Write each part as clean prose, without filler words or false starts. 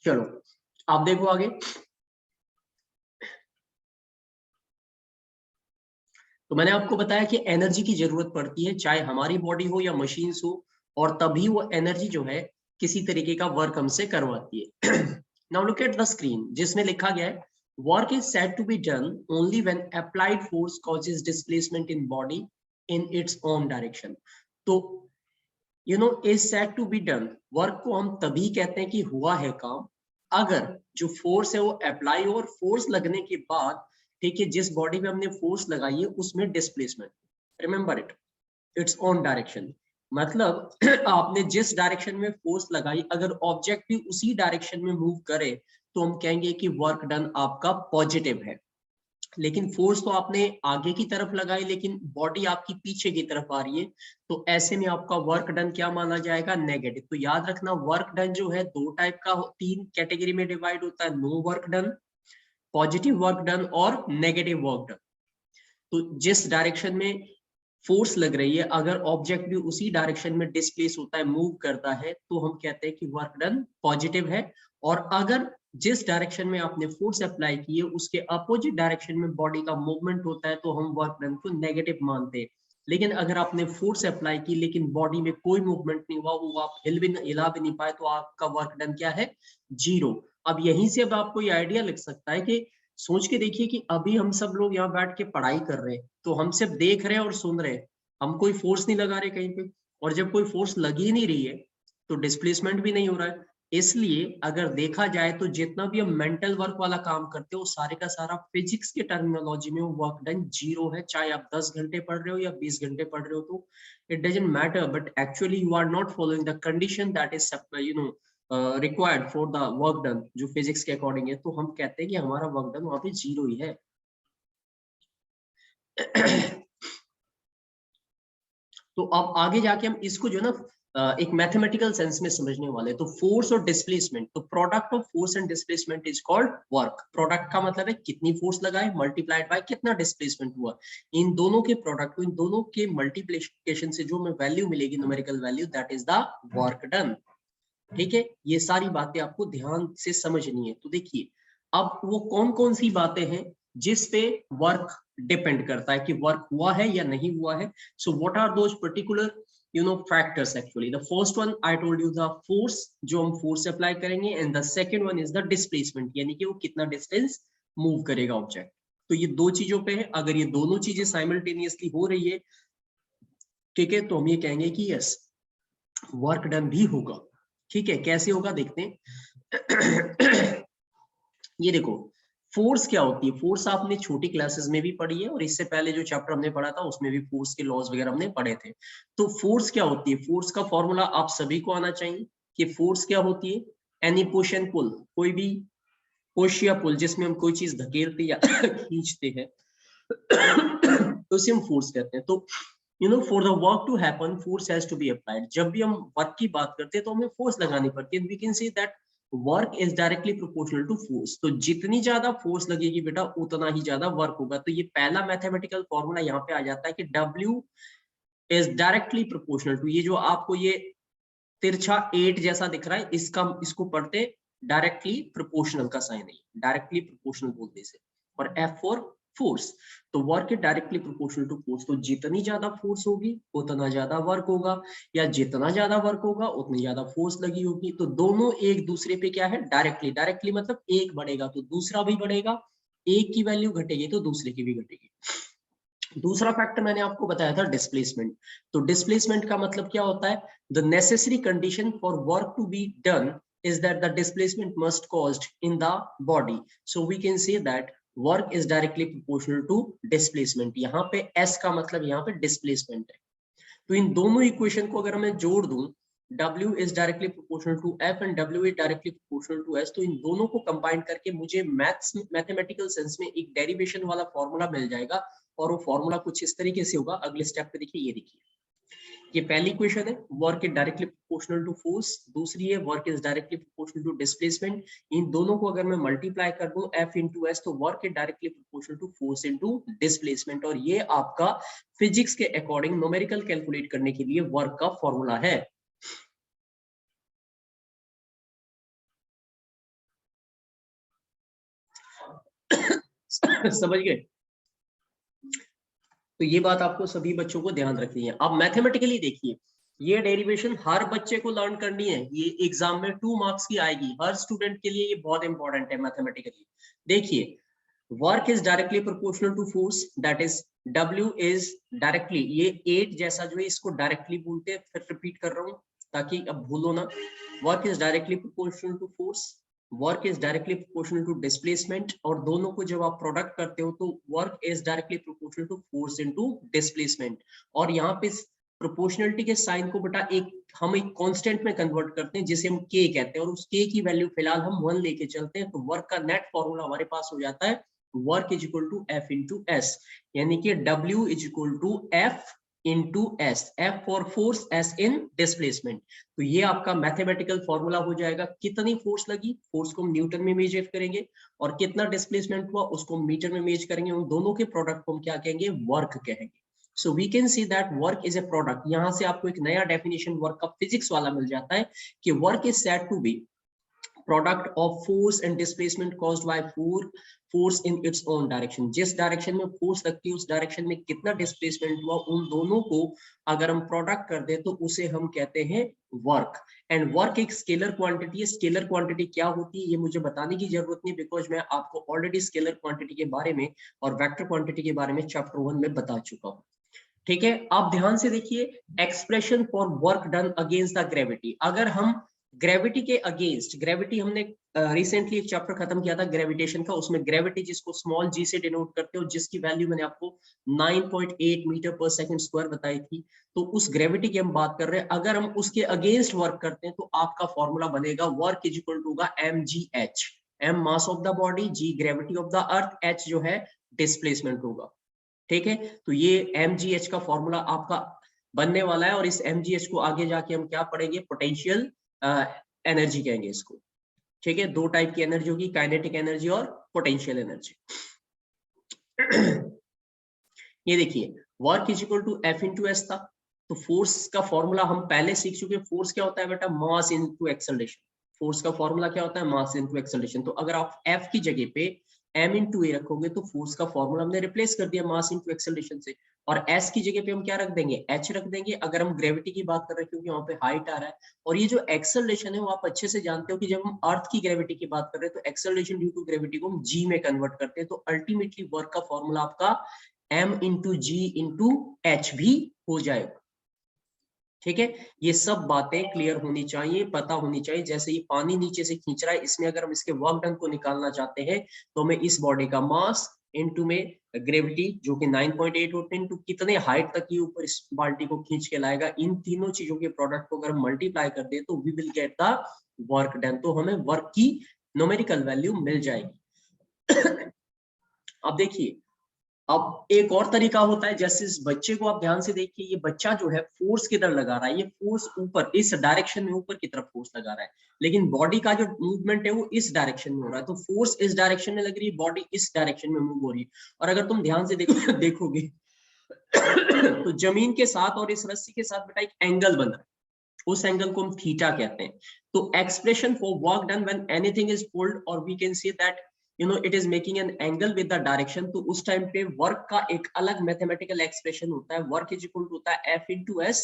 चलो आप देखो आगे। तो मैंने आपको बताया कि एनर्जी की जरूरत पड़ती है, चाहे हमारी बॉडी हो या मशीन्स हो, और तभी वो एनर्जी जो है किसी तरीके का वर्क हमसे करवाती है। Now look at the screen जिसमें लिखा गया है work is said to be done only when applied force causes displacement in body in its own direction. तो is said to be done, work को हम तभी कहते हैं कि हुआ है काम अगर जो फोर्स है वो अप्लाई हो, और फोर्स लगने के बाद ठीक है जिस बॉडी में हमने फोर्स लगाई है उसमें displacement, remember it, it's on direction. मतलब आपने जिस डायरेक्शन में फोर्स लगाई अगर ऑब्जेक्ट भी उसी डायरेक्शन में मूव करे तो हम कहेंगे कि वर्क डन आपका पॉजिटिव है। लेकिन फोर्स तो आपने आगे की तरफ लगाई लेकिन बॉडी आपकी पीछे की तरफ आ रही है, तो ऐसे में आपका वर्क डन क्या माना जाएगा, नेगेटिव। तो याद रखना वर्क डन जो है दो टाइप का, तीन कैटेगरी में डिवाइड होता है, no work done, positive work done और नेगेटिव वर्क डन। तो जिस डायरेक्शन में फोर्स लग रही है अगर ऑब्जेक्ट भी उसी डायरेक्शन में डिस्प्लेस होता है, मूव करता है, तो हम कहते हैं कि वर्क डन पॉजिटिव है। और अगर जिस डायरेक्शन में आपने फोर्स अप्लाई की है उसके अपोजिट डायरेक्शन में बॉडी का मूवमेंट होता है तो हम वर्क डन को नेगेटिव मानते हैं। लेकिन अगर आपने फोर्स अप्लाई की लेकिन बॉडी में कोई मूवमेंट नहीं हुआ, वो आप हिला भी नहीं पाए, तो आपका वर्क डन क्या है, जीरो। अब यहीं से अब आपको ये आइडिया लग सकता है कि सोच के देखिए कि अभी हम सब लोग यहाँ बैठ के पढ़ाई कर रहे हैं तो हम सिर्फ देख रहे हैं और सुन रहे हैं, हम कोई फोर्स नहीं लगा रहे कहीं पे, और जब कोई फोर्स लगी ही नहीं रही है तो डिस्प्लेसमेंट भी नहीं हो रहा है। इसलिए अगर देखा जाए तो जितना भी हम मेंटल वर्क वाला काम करते हो सारे का सारा फिजिक्स के टर्मिनोलॉजी में वो वर्क डन जीरो है, चाहे आप 10 घंटे पढ़ रहे हो या 20 घंटे पढ़ रहे हो, तो it doesn't matter, but actually you are not following the condition that is required for the work done जो फिजिक्स के अकॉर्डिंग है, तो हम कहते हैं कि हमारा वर्क डन वहां पे जीरो ही है। तो अब आगे जाके हम इसको जो ना एक मैथमेटिकल सेंस में समझने वाले। तो फोर्स और डिस्प्लेसमेंट, तो product of force and displacement is called work. Product का मतलब है कितनी फोर्स लगाए मल्टीप्लाइड बाय कितना डिस्प्लेसमेंट हुआ, इन दोनों के प्रोडक्ट को, इन दोनों के मल्टीप्लिकेशन से जो हमें वैल्यू मिलेगी, numerical value, that is the work done. ठीक है, ये सारी बातें आपको ध्यान से समझनी है। तो देखिए अब वो कौन कौन सी बातें हैं जिस पे वर्क डिपेंड करता है कि वर्क हुआ है या नहीं हुआ है। So what are those particular factors, actually the first one I told you the force, जो हम फोर्स अप्लाई करेंगे, and the second one is the displacement, यानी कि वो कितना डिस्टेंस मूव करेगा ऑब्जेक्ट। तो ये दो चीजों पे है, अगर ये दोनों चीजें साइमल्टेनियसली हो रही है, ठीक है, तो हम ये कहेंगे कि यस वर्क डन भी होगा। ठीक है, कैसे होगा देखते हैं। ये देखो फोर्स क्या होती है, फोर्स आपने छोटी क्लासेस में भी पढ़ी है और इससे पहले जो चैप्टर हमने पढ़ा था उसमें भी फोर्स के लॉज वगैरह हमने पढ़े थे। तो फोर्स क्या होती है, फोर्स का फॉर्मूला आप सभी को आना चाहिए कि फोर्स क्या होती है, एनी पुश एंड पुल, कोई भी पुश या पुल जिसमें हम कोई चीज धकेलते या खींचते हैं तो उसे हम फोर्स कहते हैं। तो for the work to happen force has to be applied. जब भी हम वर्क की बात करते हैं तो हमें फोर्स लगानी पड़ती है। We can say that work is directly proportional to force. तो जितनी ज्यादा फोर्स लगेगी बेटा उतना ही ज्यादा वर्क होगा। तो ये पहला मैथमेटिकल फॉर्मूला यहाँ पे आ जाता है कि W is directly proportional to, ये जो आपको ये तिरछा 8 जैसा दिख रहा है, इसको पढ़ते डायरेक्टली प्रोपोर्शनल का साइन है, डायरेक्टली प्रोपोर्शनल बोलते इसे। और F फॉर फोर्स, तो work is directly proportional to force. तो जितनी ज्यादा फोर्स होगी उतना ज्यादा वर्क होगा, या जितना ज्यादा वर्क होगा उतनी ज्यादा फोर्स लगी होगी। तो दोनों एक दूसरे पे क्या है, डायरेक्टली। डायरेक्टली मतलब एक बढ़ेगा तो दूसरा भी बढ़ेगा, एक की वैल्यू घटेगी तो दूसरे की भी घटेगी। दूसरा फैक्टर मैंने आपको बताया था डिस्प्लेसमेंट। तो डिस्प्लेसमेंट का मतलब क्या होता है, the necessary condition for work to be done is that the displacement must caused in the body. So we can say that work is directly proportional to displacement. यहाँ पे S का मतलब यहाँ पे displacement है। तो इन दोनों इक्वेशन को अगर मैं जोड़ दूं, W is directly proportional to F and W is directly proportional to S, तो इन दोनों को कंबाइन करके मुझे मैथमेटिकल सेंस में एक डेरिवेशन वाला फॉर्मूला मिल जाएगा। और वो फॉर्मूला कुछ इस तरीके से होगा, अगले स्टेप पे देखिए, ये देखिए, ये पहली इक्वेशन है work is directly proportional to force, दूसरी है work is directly proportional to displacement. इन दोनों को अगर मैं मल्टीप्लाई कर दूं F इंटू एस, तो work is directly proportional to force into displacement. और ये आपका फिजिक्स के अकॉर्डिंग न्यूमेरिकल कैलकुलेट करने के लिए वर्क का फॉर्मूला है। समझ गए? तो ये बात आपको सभी बच्चों को ध्यान रखनी है। अब मैथमेटिकली देखिए, ये डेरिवेशन हर बच्चे को लर्न करनी है, ये एग्जाम में 2 मार्क्स की आएगी, हर स्टूडेंट के लिए ये बहुत इंपॉर्टेंट है मैथमेटिकली। देखिए, work is directly proportional to force, that is W is directly, ये 8 जैसा जो है इसको डायरेक्टली बोलते हैं, फिर रिपीट कर रहा हूं ताकि अब भूलो ना। Work is directly proportional to force, work is directly proportional to displacement, और दोनों को जब आप प्रोडक्ट करते हो तो work is directly proportional to force into displacement. और यहाँ पे प्रोपोर्शनलिटी के साइन को बेटा हम एक कांस्टेंट में कन्वर्ट करते हैं जिसे हम k कहते हैं, और उस k की वैल्यू फिलहाल हम 1 लेके चलते हैं, तो वर्क का नेट फॉर्मूला हमारे पास हो जाता है work is equal to F into S, यानी कि W is equal to F into S, F for force, S in displacement. तो ये आपका मैथमेटिकल फॉर्मूला हो जाएगा। कितनी फोर्स लगी, फोर्स को हम न्यूटन में मेजर करेंगे, और कितना डिस्प्लेसमेंट हुआ उसको हम मीटर में मेजर करेंगे, उन दोनों के प्रोडक्ट को हम क्या कहेंगे, वर्क कहेंगे। So we can see that work is a product. यहां से आपको एक नया डेफिनेशन वर्क का फिजिक्स वाला मिल जाता है कि work is said to be product of force and displacement caused by force in its own direction. जिस डायरेक्शन में फोर्स लगती है उस डायरेक्शन में कितना डिस्प्लेसमेंट हुआ, उन दोनों को अगर हम प्रोडक्ट कर दे तो उसे हम कहते हैं वर्क। एंड वर्क एक स्केलर क्वांटिटी है। स्केलर क्वांटिटी क्या होती है ये मुझे बताने की जरूरत नहीं, बिकॉज मैं आपको ऑलरेडी स्केलर क्वांटिटी के बारे में और वेक्टर क्वांटिटी के बारे में चैप्टर 1 में बता चुका हूँ। ठीक है, आप ध्यान से देखिए, expression for work done against the gravity. अगर हम ग्रेविटी के अगेंस्ट, ग्रेविटी हमने रिसेंटली एक चैप्टर खत्म किया था ग्रेविटेशन का, उसमें ग्रेविटी जिसको स्मॉल g से डिनोट करते हो, जिसकी वैल्यू मैंने आपको 9.8 मीटर पर सेकंड स्क्वायर बताई थी, तो उस ग्रेविटी की हम बात कर रहे हैं। अगर हम उसके अगेंस्ट वर्क करते हैं तो आपका फॉर्मूला बनेगा work is equal to mgh, m mass of the body, g gravity of the earth, h जो है डिस्प्लेसमेंट होगा। ठीक है, तो ये mgh का फॉर्मूला आपका बनने वाला है, और इस mgh को आगे जाके हम क्या पढ़ेंगे, पोटेंशियल एनर्जी कहेंगे इसको। ठीक है, दो टाइप की एनर्जी होगी, काइनेटिक एनर्जी और पोटेंशियल एनर्जी। ये देखिए, work is equal to F into S था, तो फोर्स का फॉर्मूला हम पहले सीख चुके हैं। फोर्स क्या होता है बेटा, मास इनटू एक्सेलरेशन। फोर्स का फॉर्मूला क्या होता है, मास इनटू एक्सेलरेशन। तो अगर आप F की जगह पे m इंटू ए रखोगे तो फोर्स का फॉर्मूला हमने रिप्लेस कर दिया मास इंटू एक्सेलरेशन से, और s की जगह पे हम क्या रख देंगे, h रख देंगे। अगर हम ग्रेविटी की बात कर रहे हैं क्योंकि वहां पे हाइट आ रहा है, और ये जो एक्सेलरेशन है वो आप अच्छे से जानते हो कि जब हम अर्थ की ग्रेविटी की बात कर रहे हैं तो एक्सेलरेशन ड्यू टू ग्रेविटी को हम g में कन्वर्ट करते हैं, तो अल्टीमेटली वर्क का फॉर्मूला आपका m इंटू जी इंटू एच भी हो जाएगा। ठीक है, ये सब बातें क्लियर होनी चाहिए, पता होनी चाहिए। जैसे ये पानी नीचे से खींच रहा है, इसमें अगर हम इसके वर्क डन को निकालना चाहते हैं तो हमें इस बॉडी का मास इनटू में ग्रेविटी जो कि 9.8 होते हैं, इनटू कितने हाइट तक ये ऊपर इस बाल्टी को खींच के लाएगा, इन तीनों चीजों के प्रोडक्ट को अगर हम मल्टीप्लाई कर दे तो we will get the work done. तो हमें वर्क की न्यूमेरिकल वैल्यू मिल जाएगी। अब देखिए, अब एक और तरीका होता है, जैसे इस बच्चे को आप ध्यान से देखिए, ये बच्चा जो है फोर्स किधर लगा रहा है, ये फोर्स ऊपर इस डायरेक्शन में ऊपर की तरफ फोर्स लगा रहा है, लेकिन बॉडी का जो मूवमेंट है वो इस डायरेक्शन में हो रहा है। तो फोर्स इस डायरेक्शन में लग रही है, बॉडी इस डायरेक्शन में मूव हो रही है। और अगर तुम ध्यान से देखोगे तो जमीन के साथ और इस रस्सी के साथ बेटा एक एंगल बन रहा है, उस एंगल को हम थीटा कहते हैं। तो expression for work done when anything is pulled, और we can see that it is making an angle with the direction, तो उस टाइम पे वर्क का एक अलग मैथमेटिकल एक्सप्रेशन होता है। वर्क इज इक्वल टू होता है F इंटू एस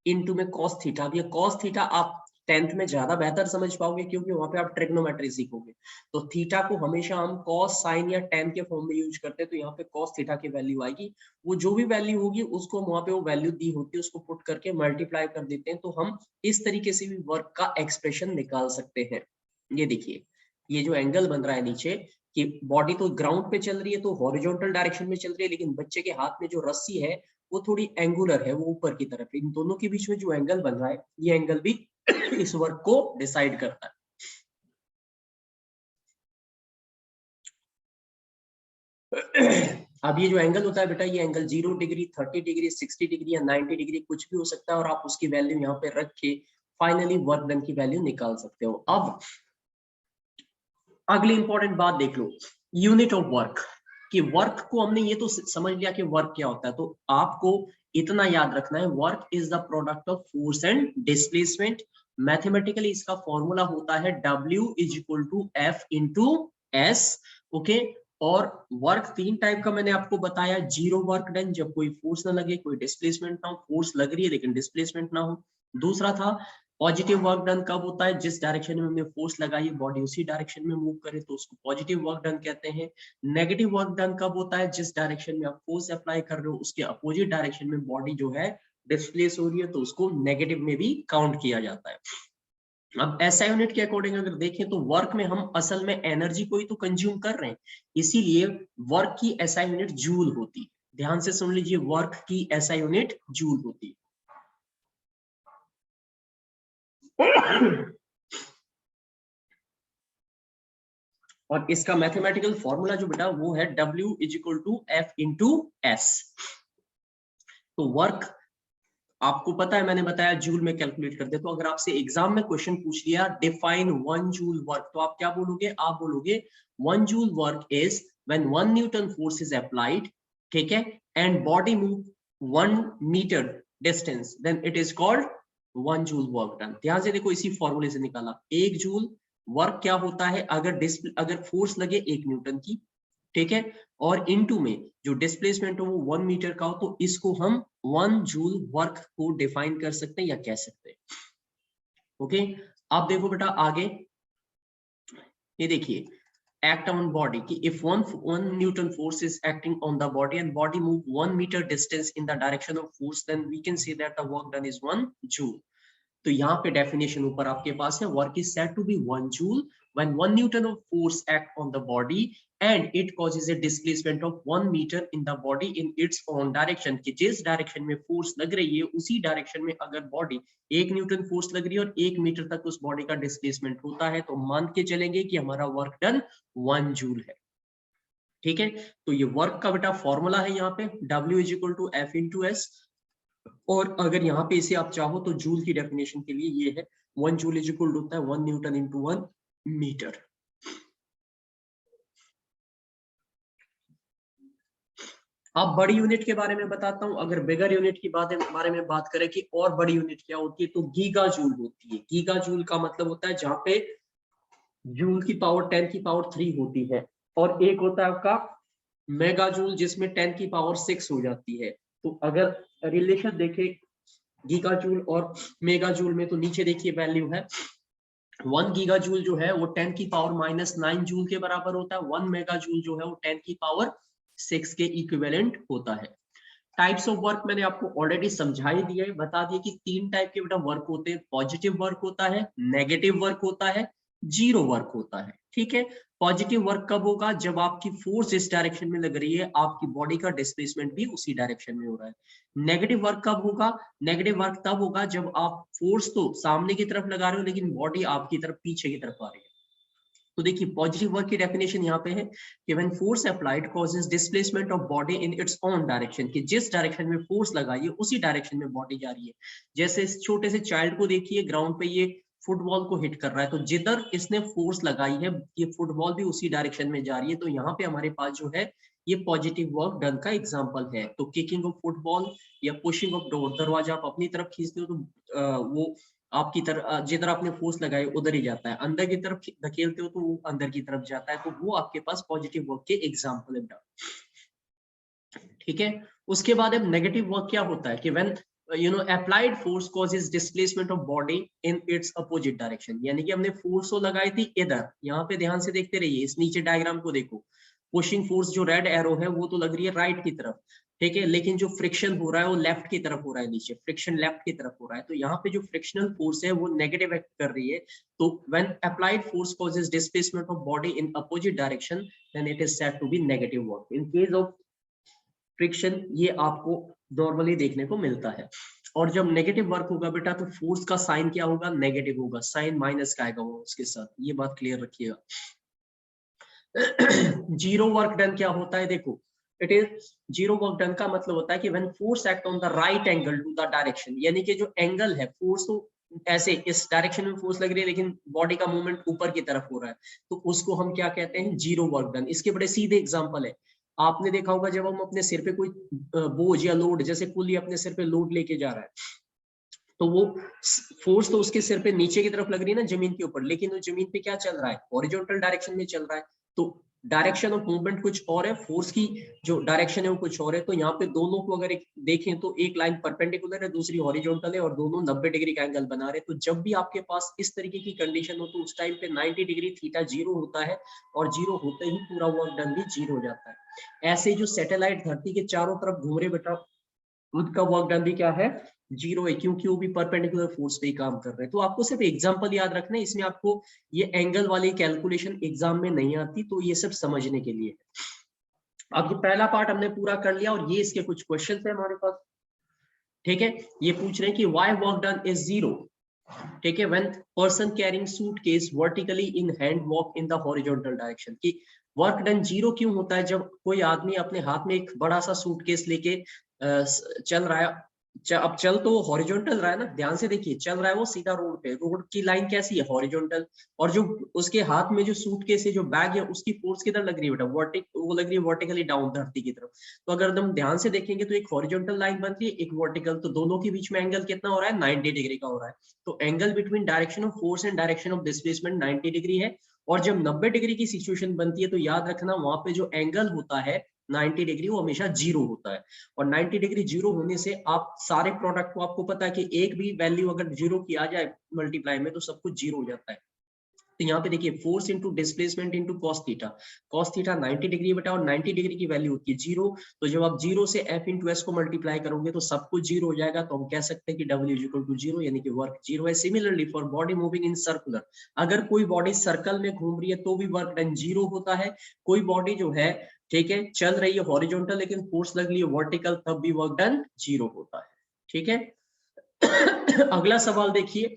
इंटू में कॉस थीटा। अब ये कॉस थीटा आप 10th में ज्यादा बेहतर समझ पाओगे क्योंकि वहां पे आप ट्रिग्नोमेट्री सीखोगे। तो थीटा को हमेशा हम कॉस साइन या टेन के फॉर्म में यूज करते हैं, तो यहाँ पे कॉस थीटा की वैल्यू आएगी। वो जो भी वैल्यू होगी उसको वहां पे वो वैल्यू दी होती है, उसको पुट करके मल्टीप्लाई कर देते हैं, तो हम इस तरीके से भी वर्क का एक्सप्रेशन निकाल सकते हैं। ये देखिए, ये जो एंगल बन रहा है नीचे कि बॉडी तो ग्राउंड पे चल रही है, तो हॉरिजॉन्टल डायरेक्शन में चल रही है, लेकिन बच्चे के हाथ में जो रस्सी है वो थोड़ी एंगुलर है, वो ऊपर की तरफ। इन दोनों के बीच में जो एंगल बन रहा है, ये एंगल भी इस वर्क को डिसाइड करता है। अब ये जो एंगल होता है बेटा, ये एंगल 0 डिग्री, 30 डिग्री, 60 डिग्री या 90 डिग्री कुछ भी हो सकता है, और आप उसकी वैल्यू यहाँ पे रख के फाइनली वर्क डन की वैल्यू निकाल सकते हो। अब अगली इंपॉर्टेंट बात देख लो, यूनिट ऑफ वर्क। कि वर्क को हमने ये तो समझ लिया कि वर्क क्या होता है, तो आपको इतना याद रखना है, work is the product of force and displacement. Mathematically इसका फॉर्मूला होता है W is equal to F into S. Okay, और वर्क 3 टाइप का मैंने आपको बताया। जीरो वर्क डन, जब कोई फोर्स ना लगे, कोई डिस्प्लेसमेंट ना हो, फोर्स लग रही है लेकिन डिस्प्लेसमेंट ना हो। दूसरा था पॉजिटिव वर्क डन, कब होता है, जिस डायरेक्शन में हमने फोर्स लगाई है बॉडी उसी डायरेक्शन में मूव करे तो उसको पॉजिटिव वर्क डन कहते हैं। नेगेटिव वर्क डन कब होता है, जिस डायरेक्शन में आप फोर्स अप्लाई कर रहे हो उसके अपोजिट डायरेक्शन में बॉडी जो है डिस्प्लेस हो रही है तो उसको नेगेटिव में भी काउंट किया जाता है। अब एसआई यूनिट के अकॉर्डिंग अगर देखें तो वर्क में हम असल में एनर्जी को ही तो कंज्यूम कर रहे हैं, इसीलिए वर्क की एसआई यूनिट जूल होती है। ध्यान से सुन लीजिए, वर्क की एसआई यूनिट जूल होती है। और इसका मैथमेटिकल फॉर्मूला जो बेटा वो है W = F × S। तो वर्क आपको पता है, मैंने बताया जूल में कैलकुलेट करते। तो अगर आपसे एग्जाम में क्वेश्चन पूछ लिया डिफाइन 1 जूल वर्क, तो आप क्या बोलोगे, आप बोलोगे 1 joule work is when 1 newton force is applied, ठीक है, and body move 1 metre distance, then it is called 1 joule work done. ध्यान से देखो, इसी फॉर्मूले से निकाला। 1 जूल वर्क क्या होता है, अगर फोर्स लगे 1 न्यूटन की, ठीक है, और इनटू में जो डिस्प्लेसमेंट हो वो 1 मीटर का हो, तो इसको हम 1 जूल वर्क को डिफाइन कर सकते हैं या कह सकते हैं। ओके, अब देखो बेटा आगे, ये देखिए एक्ट ऑन बॉडी कि if 1 newton force is acting on the body and body move 1 metre distance in the direction of force, then we can say that the work done is 1 joule. तो यहाँ पे definition ऊपर आपके पास है, work is said to be 1 joule when 1 Newton of force act on the body and it causes a displacement of 1 meter in the body in its own direction। कि जिस direction में फोर्स लग रही है उसी डायरेक्शन में अगर body 1 newton force लग रही है और 1 मीटर तक उस बॉडी का डिस्प्लेसमेंट होता है, तो मान के चलेंगे कि हमारा वर्क डन 1 जूल है। ठीक है, तो ये वर्क का बेटा फॉर्मूला है यहाँ पे W = F × S। और अगर यहाँ पे इसे आप चाहो तो जूल की डेफिनेशन के लिए ये है 1 जूल इक्वल होता है 1 न्यूटन × 1 मीटर। अब बड़ी यूनिट के बारे में बताता हूं। अगर बिगर यूनिट की बारे में बात करें कि और बड़ी यूनिट क्या होती है, तो गीगा जूल होती है। गीगा जूल का मतलब होता है जहां पे जूल की पावर 10 की पावर 3 होती है, और एक होता है आपका मेगा जूल जिसमें 10 की पावर 6 हो जाती है। तो अगर रिलेशन देखें गीगा जूल और मेगा जूल में, तो नीचे देखिए वैल्यू है 1 गीगा जूल जो है वो 10 की पावर -9 जूल के बराबर होता है। 1 मेगा जूल जो है वो 10 की पावर 6 के इक्विवेलेंट होता है। टाइप्स ऑफ वर्क मैंने आपको ऑलरेडी समझा ही दिया है, बता दिया कि 3 टाइप के बेटा वर्क होते हैं। पॉजिटिव वर्क होता है, नेगेटिव वर्क होता है, जीरो वर्क होता है। ठीक है, पॉजिटिव वर्क कब होगा, जब आपकी फोर्स इस डायरेक्शन में लग रही है, आपकी बॉडी का डिस्प्लेसमेंट भी उसी डायरेक्शन में हो रहा है। नेगेटिव वर्क कब होगा, नेगेटिव वर्क तब होगा जब आप फोर्स तो सामने की तरफ लगा रहे हो लेकिन बॉडी आपकी तरफ पीछे की तरफ आ रही है। तो देखिए पॉजिटिव वर्क की डेफिनेशन यहाँ पे है कि when force applied causes displacement of body in its own direction, कि जिस डायरेक्शन में फोर्स लगाई है उसी डायरेक्शन में बॉडी जा रही है। जैसे इस छोटे से चाइल्ड को देखिए, ग्राउंड पे ये फुटबॉल को हिट कर रहा है, तो जिधर इसने फोर्स लगाई है ये फुटबॉल भी उसी डायरेक्शन में जा रही है। तो यहाँ पे हमारे पास जो है ये पॉजिटिव वर्क डन का एग्जाम्पल है। तो किकिंग ऑफ फुटबॉल या पुशिंग ऑफ डोर, दरवाजा आप अपनी तरफ खींचते हो तो वो आपकी तरफ जिधर आपने फोर्स लगाई उधर ही जाता है, अंदर की तरफ धकेलते हो तो वो अंदर की तरफ जाता है। तो वो आपके पास पॉजिटिव वर्क के एग्जाम्पल है। ठीक है, उसके बाद अब नेगेटिव वर्क क्या होता है कि when applied force causes displacement of body in it's opposite direction, यानी कि हमने फोर्स तो लगाई थी इधर, यहाँ पे ध्यान से देखते रहिए, इस नीचे डायग्राम को देखो, पुशिंग फोर्स जो रेड एरो है वो तो लग रही है राइट की तरफ, ठीक है, लेकिन जो फ्रिक्शन हो रहा है वो लेफ्ट की तरफ हो रहा है, नीचे फ्रिक्शन लेफ्ट की तरफ हो रहा है। तो यहाँ पे जो फ्रिक्शनल फोर्स है वो नेगेटिव एक्ट कर रही है। तो when applied force causes displacement of body in opposite direction, then it is said to be negative work. In case of friction ये आपको नॉर्मली देखने को मिलता है। और जब नेगेटिव वर्क होगा बेटा तो फोर्स का साइन क्या होगा, नेगेटिव होगा, साइन माइनस का आएगा वो उसके साथ, ये बात क्लियर रखिएगा। जीरो वर्क डन क्या होता है, देखो it is zero work done का मतलब होता है कि when force act on the right angle to the direction, यानी कि जो एंगल है, फोर्स तो ऐसे इस डायरेक्शन में फोर्स लग रही है लेकिन बॉडी का मूवमेंट ऊपर की तरफ हो रहा है, तो उसको हम क्या कहते हैं, जीरो वर्क डन। इसके बड़े सीधे एग्जांपल है, आपने देखा होगा जब हम अपने सिर पे कोई बोझ या लोड, जैसे कुली अपने सिर पे लोड लेके जा रहा है, तो वो फोर्स तो उसके सिर पे नीचे की तरफ लग रही है ना, जमीन के ऊपर, लेकिन वो जमीन पे क्या चल रहा है, हॉरिजॉन्टल डायरेक्शन में चल रहा है। तो डायरेक्शन ऑफ मूवमेंट कुछ और है, फोर्स की जो डायरेक्शन है वो कुछ और है। तो यहाँ पे दोनों को अगर देखें तो एक लाइन परपेंडिकुलर है, दूसरी हॉरिजॉन्टल है और दोनों 90 डिग्री का एंगल बना रहे हैं। तो जब भी आपके पास इस तरीके की कंडीशन हो तो उस टाइम पे 90 डिग्री थीटा जीरो होता है और जीरो होते ही पूरा वर्क डन भी जीरो हो जाता है। ऐसे जो सैटेलाइट धरती के चारों तरफ घूम रहे बेटा, उनका वर्क डन भी क्या है, जीरो है, क्योंकि वो भी परपेंडिकुलर फोर्स पे ही काम कर रहे हैं। तो आपको सिर्फ एग्जांपल याद रखना है, इसमें आपको ये एंगल वाली कैलकुलेशन एग्जाम में नहीं आती, तो ये सब समझने के लिए। अब ये पहला पार्ट हमने पूरा कर लिया और ये इसके कुछ क्वेश्चन है हमारे पास। ठीक है, ये पूछ रहे हैं कि why work done is zero. ठीक है, when person carrying suitcase vertically in hand walk in the horizontal direction, कि वर्क डन जीरो क्यों होता है जब कोई आदमी अपने हाथ में एक बड़ा सा सूटकेस लेके चल रहा है। अब चल तो हॉरिजॉन्टल रहा है ना, ध्यान से देखिए, चल रहा है वो सीधा रोड पे, रोड की लाइन कैसी है, हॉरिजॉन्टल, और जो उसके हाथ में जो सूटकेस है, जो बैग है, उसकी फोर्स किधर लग रही है बेटा, वो लग रही है वर्टिकली डाउन धरती की तरफ। तो अगर हम ध्यान से देखेंगे तो एक हॉरिजॉन्टल लाइन बन रही है, एक वर्टिकल, तो दोनों के बीच में एंगल कितना हो रहा है, 90 डिग्री का हो रहा है। तो angle between direction of force and direction of displacement 90 degree है। और जब 90 डिग्री की सिचुएशन बनती है तो याद रखना वहां पे जो एंगल होता है 90 डिग्री, वो हमेशा जीरो होता है। और 90 डिग्री जीरो होने से आप सारे प्रोडक्ट को, आपको पता है कि एक भी वैल्यू अगर जीरो की आ जाए मल्टीप्लाई में तो सब कुछ जीरो हो जाता है। तो यहाँ पे देखिए, force into displacement into cos theta 90 degree बेटा, और 90 डिग्री की वैल्यू होती है जीरो। तो जब आप जीरो से एफ इंटू एस को मल्टीप्लाई करोगे तो सब कुछ जीरो हो जाएगा। तो हम कह सकते हैं कि W is equal to zero, यानी कि वर्क जीरो है। Similarly for body moving in circular, अगर कोई बॉडी सर्कल में घूम रही है तो भी वर्क डन जीरो होता है। कोई बॉडी जो है, ठीक है, चल रही है हॉरिजॉन्टल लेकिन फोर्स लग रही है वर्टिकल, तब भी वर्क डन जीरो होता है। ठीक है। अगला सवाल देखिए,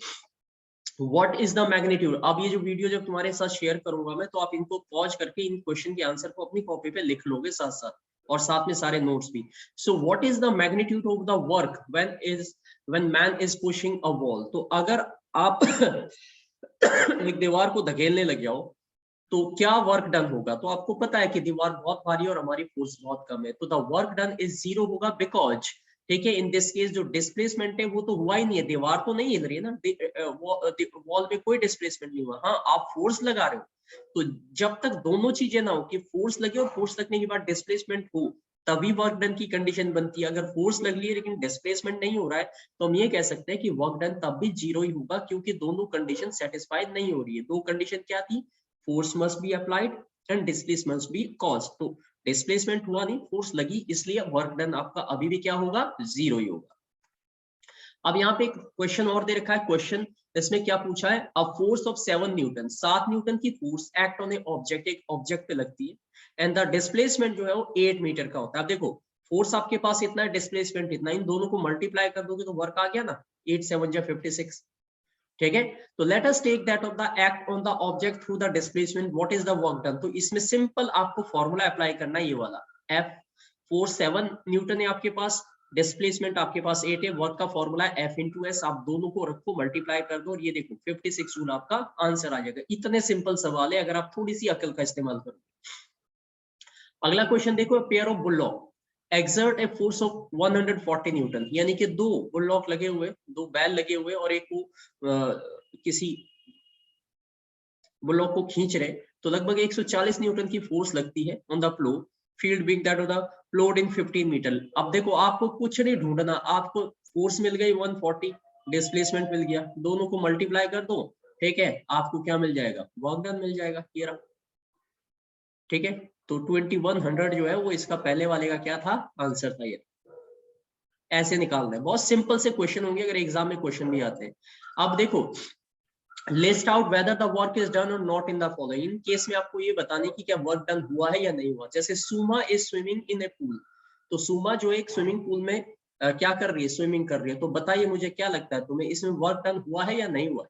व्हाट इज द मैग्नीट्यूड। अब ये जो वीडियो जब तुम्हारे साथ शेयर करूंगा मैं, तो आप इनको पॉज करके इन क्वेश्चन के आंसर को अपनी कॉपी पे लिख लोगे साथ साथ, और साथ में सारे नोट्स भी। So what is the magnitude of the work when man is pushing a wall. तो अगर आप एक दीवार को धकेलने लग जाओ तो क्या वर्क डन होगा। तो आपको पता है कि दीवार बहुत भारी है और हमारी फोर्स बहुत कम है, तो the work done is zero होगा, बिकॉज, ठीक है, इन दिस केस जो डिस्प्लेसमेंट है वो तो हुआ ही नहीं है, दीवार तो नहीं हिल रही है ना, वॉल में कोई डिस्प्लेसमेंट नहीं हुआ। हाँ, आप फोर्स लगा रहे हो, तो जब तक दोनों चीजें ना हो कि फोर्स लगे और फोर्स लगने के बाद डिस्प्लेसमेंट हो, तभी वर्क डन की कंडीशन बनती है। अगर फोर्स लग रही है लेकिन डिस्प्लेसमेंट नहीं हो रहा है तो हम ये कह सकते हैं कि वर्क डन तब भी जीरो ही होगा, क्योंकि दोनों कंडीशन सेटिस्फाइड नहीं हो रही है। दो कंडीशन क्या थी, force must be applied and displacement must be caused. तो डिस्प्लेसमेंट हुआ नहीं, फोर्स लगी, इसलिए वर्क डन आपका अभी भी क्या होगा, जीरो ही होगा। अब यहाँ पे एक क्वेश्चन और दे रखा है। क्वेश्चन इसमें क्या पूछा है, a force of 7 newton, 7 newton की force act on a object, एक ऑब्जेक्ट पे लगती है, एंड द डिस्प्लेसमेंट जो है वो 8 मीटर का होता है। अब देखो, फोर्स आपके पास इतना है, डिस्प्लेसमेंट इतना, इन दोनों को मल्टीप्लाई कर दोगे तो वर्क आ गया ना, 8 7 जा 56। ठीक है, तो let us take that of the act on the object through the displacement, what is the work done. तो इसमें सिंपल आपको फॉर्मूला अप्लाई करना है, ये वाला, एफ, फोर्स 7 न्यूटन है आपके पास, डिस्प्लेसमेंट आपके पास 8 है, वर्क का फॉर्मूला है एफ इंटू एस। आप दोनों को रखो, मल्टीप्लाई कर दो और ये देखो 56 जूल आपका आंसर आ जाएगा। इतने सिंपल सवाल है, अगर आप थोड़ी सी अकल का इस्तेमाल करो। अगला क्वेश्चन देखो, pair of bulldog exert a force of 140 Newton, यानी कि दो बुलडॉग लगे हुए, दो बैल लगे हुए और एक को किसी बुलडॉग को खींच रहे, तो लगभग 140 न्यूटन की फोर्स लगती है on the flow field big that of the flowed in 15 metre. अब देखो, आपको कुछ नहीं ढूंढना, आपको फोर्स मिल गई 140, डिस्प्लेसमेंट मिल गया, दोनों को मल्टीप्लाई कर दो, ठीक है, आपको क्या मिल जाएगा, वर्क डन मिल जाएगा, ये रहा। ठीक है, तो 2100 जो है वो इसका पहले वाले का क्या था, आंसर था। ये ऐसे निकालना है, बहुत सिंपल से क्वेश्चन होंगे, अगर एग्जाम में क्वेश्चन भी आते हैं। अब देखो, list out whether the work is done और not in the following. In case में आपको ये बताने की क्या वर्क डन हुआ है या नहीं हुआ। जैसे Suma is swimming in a pool, तो सुमा जो एक स्विमिंग पूल में क्या कर रही है, स्विमिंग कर रही है। तो बताइए मुझे क्या लगता है तुम्हें, इसमें वर्क डन हुआ है या नहीं हुआ।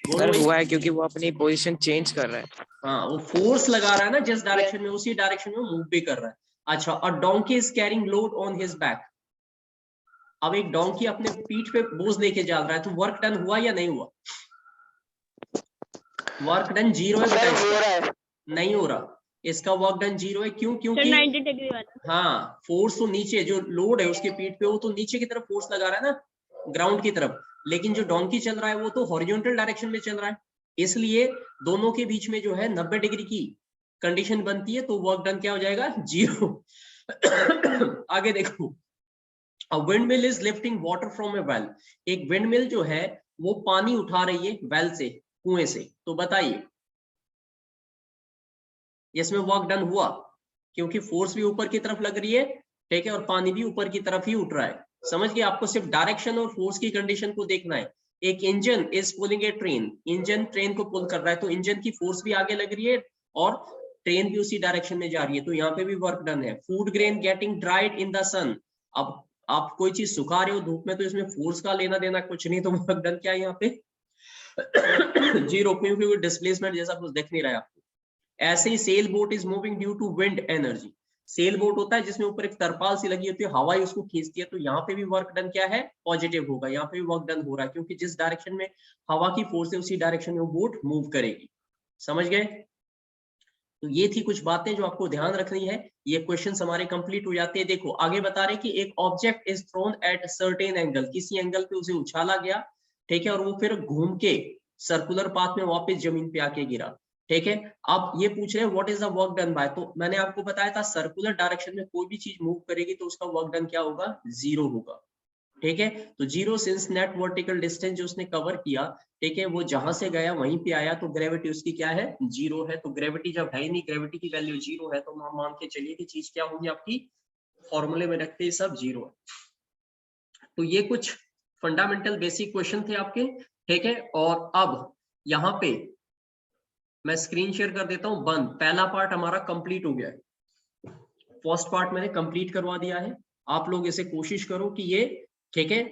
सर हुआ है, क्योंकि वो अपनी पोजीशन चेंज कर रहा है। हाँ, वो फोर्स लगा रहा है ना, जिस डायरेक्शन में, उसी डायरेक्शन में मूव भी कर रहा है। अच्छा, और donkey is carrying load on his back. अब एक डोंकी अपने पीठ पे बोझ लेके जा रहा है, तो वर्क डन हुआ या नहीं हुआ। वर्क डन जीरो है बेटा, इसका नहीं हो रहा, इसका वर्क डन जीरो है। क्यों, क्योंकि 90 डिग्री वाला, हाँ, फोर्स तो नीचे, जो लोड है उसके पीठ पे, वो तो नीचे की तरफ फोर्स लगा रहा है ना, ग्राउंड की तरफ, लेकिन जो डोंकी चल रहा है वो तो हॉरिजॉन्टल डायरेक्शन में चल रहा है। इसलिए दोनों के बीच में जो है 90 डिग्री की कंडीशन बनती है, तो वर्क डन क्या हो जाएगा, 0। आगे देखो, A windmill is lifting water from a well. एक विंडमिल जो है वो पानी उठा रही है वेल से, कुएं से। तो बताइए इसमें वर्क डन हुआ, क्योंकि फोर्स भी ऊपर की तरफ लग रही है, ठीक है, और पानी भी ऊपर की तरफ ही उठ रहा है। समझ गए? आपको सिर्फ डायरेक्शन और फोर्स की कंडीशन को देखना है। एक engine is pulling a train, engine train को पुल कर रहा है, तो इंजन की फोर्स भी आगे लग रही है और ट्रेन भी उसी डायरेक्शन में जा रही है, तो यहाँ पे भी वर्क डन है। Food grain getting dried in the sun, अब आप कोई चीज सुखा रहे हो धूप में, तो इसमें फोर्स का लेना देना कुछ नहीं, तो वर्क डन क्या है यहाँ पे, 0, क्योंकि डिस्प्लेसमेंट जैसा कुछ दिख नहीं रहा है आपको। ऐसे ही sail boat is moving due to wind energy, sail boat होता है जिसमें ऊपर एक तरपाल सी लगी होती है, हवा ही उसको खींचती है, तो यहाँ पे भी वर्क डन क्या है, पॉजिटिव होगा, यहाँ पे भी वर्क डन हो रहा है, क्योंकि जिस डायरेक्शन में हवा की फोर्स है उसी डायरेक्शन में वो बोट मूव करेगी। समझ गए? तो ये थी कुछ बातें जो आपको ध्यान रखनी है। ये क्वेश्चंस हमारे कंप्लीट हो जाते हैं। देखो आगे बता रहे कि एक object is throne at certain angle, किसी एंगल पे उसे उछाला गया, ठीक है, और वो फिर घूम के सर्कुलर पाथ में वापस जमीन पे आके गिरा, ठीक है। अब ये पूछ रहे हैं what is the work done by, तो मैंने आपको बताया था सर्कुलर डायरेक्शन में कोई भी चीज मूव करेगी तो उसका वर्क डन क्या होगा, 0 होगा, ठीक है। तो 0 सिंस नेट वर्टिकल डिस्टेंस जो उसने कवर किया, ठीक है, वो जहां से गया वहीं पे आया, तो ग्रेविटी उसकी क्या है, 0 है। तो ग्रेविटी जब है ही नहीं, ग्रेविटी की वैल्यू 0 है, तो हम मान के चलिए कि चीज क्या होगी आपकी, फॉर्मूले में रखते ही सब 0 है। तो ये कुछ फंडामेंटल बेसिक क्वेश्चन थे आपके, ठीक है। और अब यहाँ पे मैं स्क्रीन शेयर कर देता हूँ बंद। पहला पार्ट हमारा कंप्लीट हो गया है, फर्स्ट पार्ट मैंने कंप्लीट करवा दिया है। आप लोग इसे कोशिश करो कि ये, ठीक है,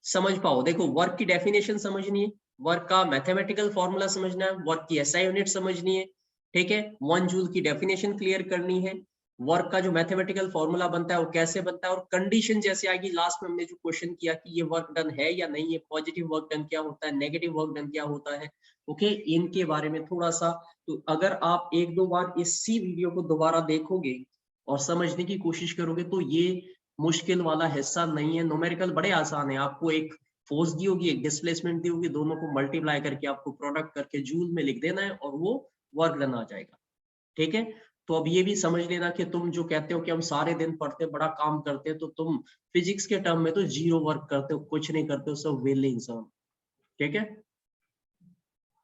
समझ पाओ। देखो वर्क की डेफिनेशन समझनी है, वर्क का मैथमेटिकल फॉर्मूला समझना है, वर्क की एसआई यूनिट समझनी है, ठीक है, 1 जूल की डेफिनेशन क्लियर करनी है, वर्क का जो मैथमेटिकल फॉर्मूला बनता है वो कैसे बनता है, और कंडीशन जैसे आएगी लास्ट में हमने जो क्वेश्चन किया कि ये वर्क डन है या नहीं है, पॉजिटिव वर्क डन क्या होता है, नेगेटिव वर्क डन क्या होता है, ओके, इनके बारे में थोड़ा सा। तो अगर आप 1-2 बार इसी वीडियो को दोबारा देखोगे और समझने की कोशिश करोगे तो ये मुश्किल वाला हिस्सा नहीं है। न्यूमेरिकल बड़े आसान है, आपको एक फोर्स दी होगी, एक डिस्प्लेसमेंट दी होगी, दोनों को मल्टीप्लाई करके आपको प्रोडक्ट करके जूल में लिख देना है और वो वर्क डन आ जाएगा, ठीक है। तो अब ये भी समझ लेना कि तुम जो कहते हो कि हम सारे दिन पढ़ते बड़ा काम करते हैं, तो तुम फिजिक्स के टर्म में तो 0 वर्क करते हो, कुछ नहीं करते हो, सब वेले इंसान, ठीक है।